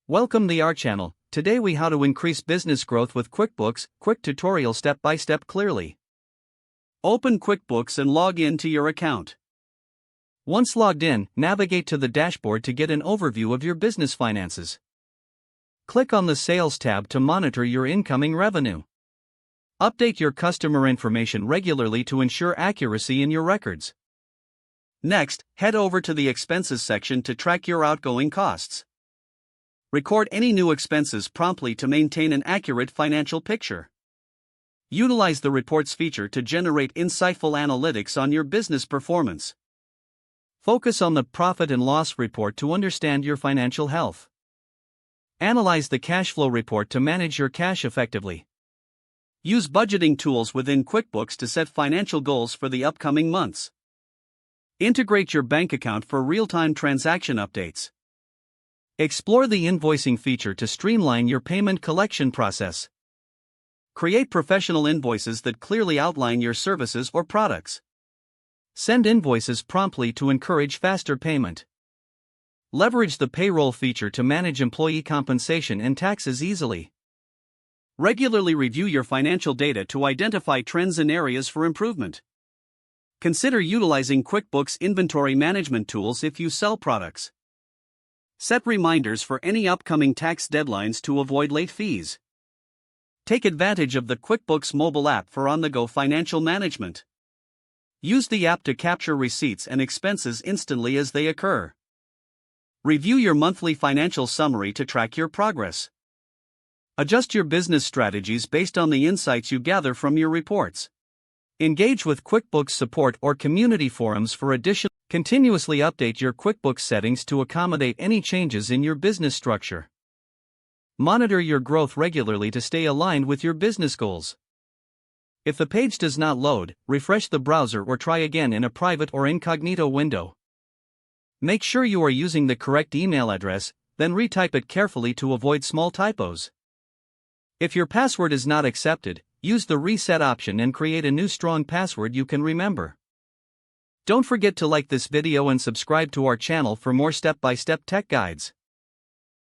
Welcome to our channel. Today we how to increase business growth with QuickBooks, quick tutorial step by step clearly. Open QuickBooks and log in to your account. Once logged in, navigate to the dashboard to get an overview of your business finances. Click on the Sales tab to monitor your incoming revenue. Update your customer information regularly to ensure accuracy in your records. Next, head over to the Expenses section to track your outgoing costs. Record any new expenses promptly to maintain an accurate financial picture. Utilize the Reports feature to generate insightful analytics on your business performance. Focus on the Profit and Loss report to understand your financial health. Analyze the Cash Flow report to manage your cash effectively. Use budgeting tools within QuickBooks to set financial goals for the upcoming months. Integrate your bank account for real-time transaction updates. Explore the invoicing feature to streamline your payment collection process. Create professional invoices that clearly outline your services or products. Send invoices promptly to encourage faster payment. Leverage the payroll feature to manage employee compensation and taxes easily. Regularly review your financial data to identify trends and areas for improvement. Consider utilizing QuickBooks inventory management tools if you sell products. Set reminders for any upcoming tax deadlines to avoid late fees. Take advantage of the QuickBooks mobile app for on-the-go financial management. Use the app to capture receipts and expenses instantly as they occur. Review your monthly financial summary to track your progress. Adjust your business strategies based on the insights you gather from your reports. Engage with QuickBooks support or community forums for additional. Continuously update your QuickBooks settings to accommodate any changes in your business structure. Monitor your growth regularly to stay aligned with your business goals. If the page does not load, refresh the browser or try again in a private or incognito window. Make sure you are using the correct email address, then retype it carefully to avoid small typos. If your password is not accepted, use the reset option and create a new strong password you can remember. Don't forget to like this video and subscribe to our channel for more step-by-step tech guides.